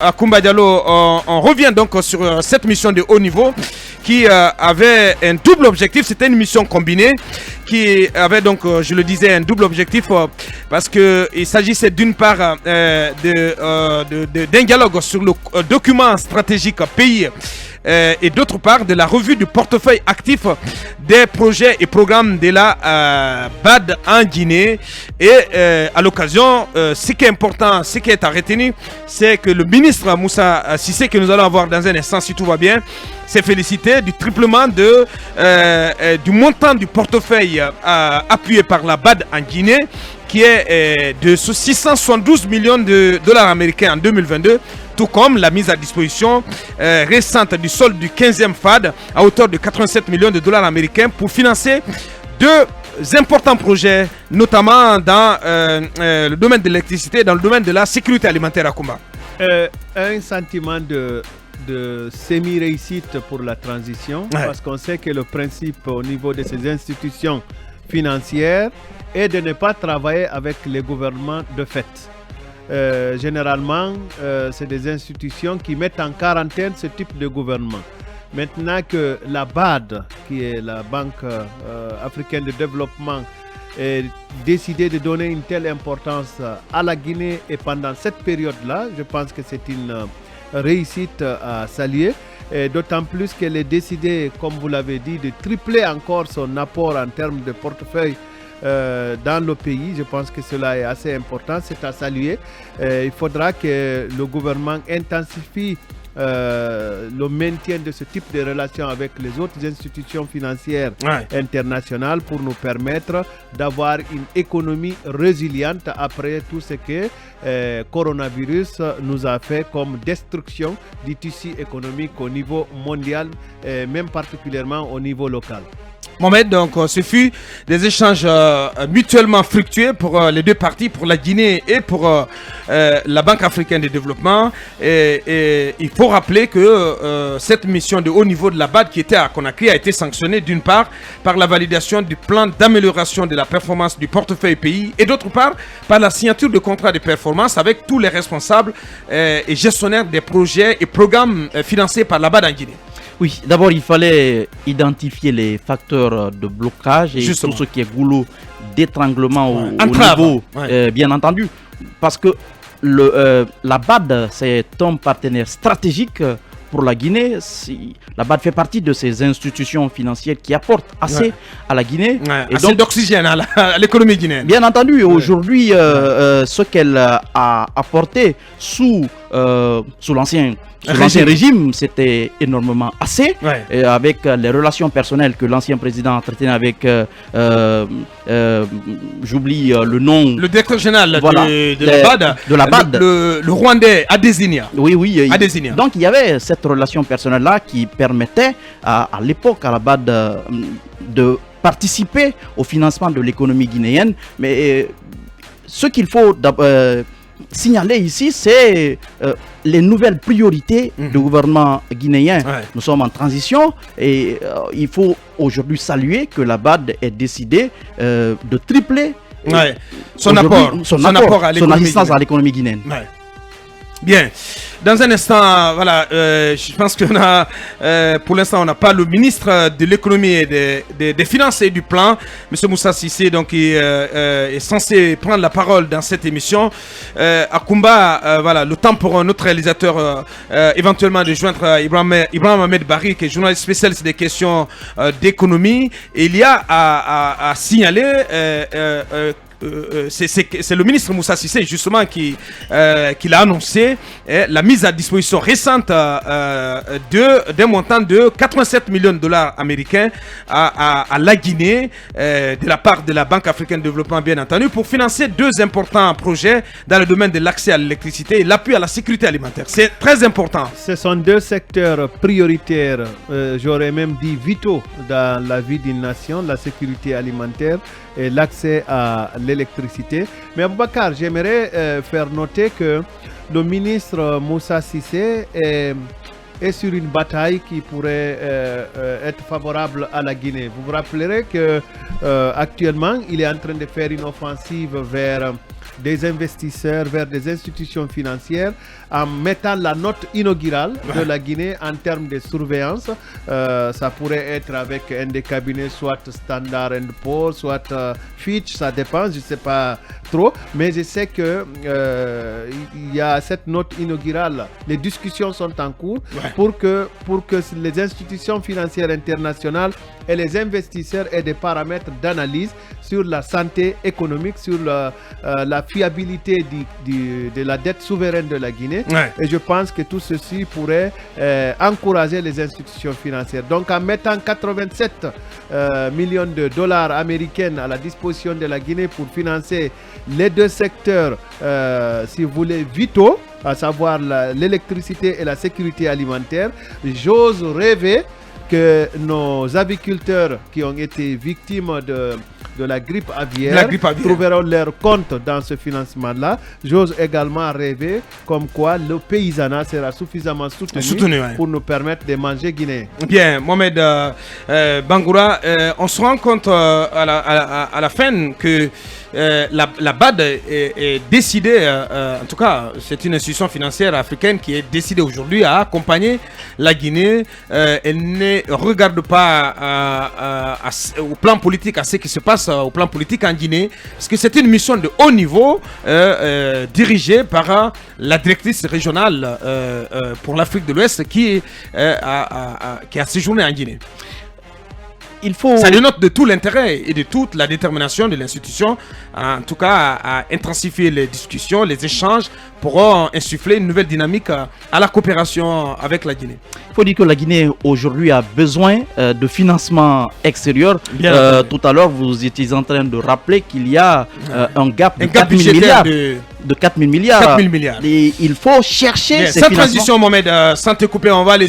À Koumba Diallo, on revient donc sur cette mission de haut niveau qui avait un double objectif. C'était une mission combinée qui avait donc, je le disais, un double objectif parce qu'il s'agissait d'une part d'un dialogue sur le document stratégique pays et d'autre part de la revue du portefeuille actif des projets et programmes de la BAD en Guinée. Et à l'occasion, ce qui est important, ce qui est à retenir, c'est que le ministre Moussa Cissé, que nous allons avoir dans un instant si tout va bien, s'est félicité du triplement du montant du portefeuille appuyé par la BAD en Guinée, qui est de 672 millions de dollars américains en 2022, tout comme la mise à disposition récente du solde du 15e FAD à hauteur de 87 millions de dollars américains pour financer deux importants projets, notamment dans le domaine de l'électricité et dans le domaine de la sécurité alimentaire à Koumba. Un sentiment de semi-réussite pour la transition, parce qu'on sait que le principe au niveau de ces institutions financières est de ne pas travailler avec les gouvernements de fait. Généralement, c'est des institutions qui mettent en quarantaine ce type de gouvernement. Maintenant que la BAD, qui est la Banque africaine de développement, est décidé de donner une telle importance à la Guinée et pendant cette période-là, je pense que c'est une réussite à saluer. D'autant plus qu'elle est décidée, comme vous l'avez dit, de tripler encore son apport en termes de portefeuille dans le pays. Je pense que cela est assez important, c'est à saluer. Il faudra que le gouvernement intensifie le maintien de ce type de relations avec les autres institutions financières internationales pour nous permettre d'avoir une économie résiliente après tout ce que coronavirus nous a fait comme destruction du tissu économique au niveau mondial, même particulièrement au niveau local. Mohamed, donc ce fut des échanges mutuellement fructueux pour les deux parties, pour la Guinée et pour la Banque africaine de développement. Et il faut rappeler que cette mission de haut niveau de la BAD qui était à Conakry a été sanctionnée d'une part par la validation du plan d'amélioration de la performance du portefeuille pays et d'autre part par la signature de contrats de performance avec tous les responsables et gestionnaires des projets et programmes financés par la BAD en Guinée. Oui, d'abord il fallait identifier les facteurs de blocage et Justement. tout ce qui est goulot d'étranglement au niveau, bien entendu, parce que la BAD c'est un partenaire stratégique pour la Guinée. La BAD fait partie de ces institutions financières qui apportent assez à la Guinée. Et assez donc d'oxygène à l'économie guinéenne. Bien entendu, aujourd'hui, ce qu'elle a apporté sous l'ancien régime, c'était énormément assez. Et avec les relations personnelles que l'ancien président entretenait avec, j'oublie le nom. Le directeur général de la BAD, le Rwandais Adesina. Oui. Adesina. Donc il y avait cette relation personnelle-là qui permettait à l'époque à la BAD de participer au financement de l'économie guinéenne. Mais ce qu'il faut signaler ici, c'est les nouvelles priorités du gouvernement guinéen. Nous sommes en transition et il faut aujourd'hui saluer que la BAD ait décidé de tripler son assistance à l'économie guinéenne. Bien. Dans un instant, voilà, je pense qu'on a, pour l'instant, on n'a pas le ministre de l'économie et des finances et du plan, M. Moussa Cissé, donc qui est censé prendre la parole dans cette émission. À Koumba, voilà, le temps pour notre réalisateur éventuellement de joindre Ibrahim Ahmed Barry, qui est journaliste spécialiste des questions d'économie. Et il y a à signaler c'est le ministre Moussa Cissé justement qui l'a annoncé la mise à disposition récente d'un montant de 87 millions de dollars américains à la Guinée de la part de la Banque africaine de développement, bien entendu, pour financer deux importants projets dans le domaine de l'accès à l'électricité et l'appui à la sécurité alimentaire. C'est très important. Ce sont deux secteurs prioritaires, j'aurais même dit vitaux dans la vie d'une nation, la sécurité alimentaire et l'accès à l'électricité. Mais Aboubacar, j'aimerais faire noter que le ministre Moussa Cissé est sur une bataille qui pourrait être favorable à la Guinée. Vous vous rappellerez que actuellement, il est en train de faire une offensive vers des investisseurs vers des institutions financières en mettant la note inaugurale de la Guinée en termes de surveillance. Ça pourrait être avec un des cabinets, soit Standard & Poor's, soit Fitch, ça dépend, je ne sais pas trop. Mais je sais que il y a cette note inaugurale. Les discussions sont en cours pour que les institutions financières internationales et les investisseurs aient des paramètres d'analyse sur la santé économique, sur la fiabilité de la dette souveraine de la Guinée. Et je pense que tout ceci pourrait encourager les institutions financières. Donc en mettant 87 millions de dollars américains à la disposition de la Guinée pour financer les deux secteurs, si vous voulez, vitaux, à savoir l'électricité et la sécurité alimentaire, j'ose rêver que nos agriculteurs qui ont été victimes de la grippe aviaire trouveront leur compte dans ce financement-là. J'ose également rêver comme quoi le paysanat sera suffisamment soutenu pour nous permettre de manger guinéen. Bien, Mohamed Bangoura, on se rend compte à la fin que la BAD est décidée, en tout cas c'est une institution financière africaine qui est décidée aujourd'hui à accompagner la Guinée. Elle ne regarde pas au plan politique à ce qui se passe au plan politique en Guinée, parce que c'est une mission de haut niveau dirigée par la directrice régionale pour l'Afrique de l'Ouest qui a séjourné en Guinée. Ça dénote de tout l'intérêt et de toute la détermination de l'institution, en tout cas à intensifier les discussions, les échanges pour insuffler une nouvelle dynamique à la coopération avec la Guinée. Il faut dire que la Guinée aujourd'hui a besoin de financement extérieur. Tout à l'heure, vous étiez en train de rappeler qu'il y a un gap de 4 000 milliards. De 4 000 milliards. 4 000 milliards. Et il faut chercher ces financements. Sans transition, Mohamed, sans te couper, on va aller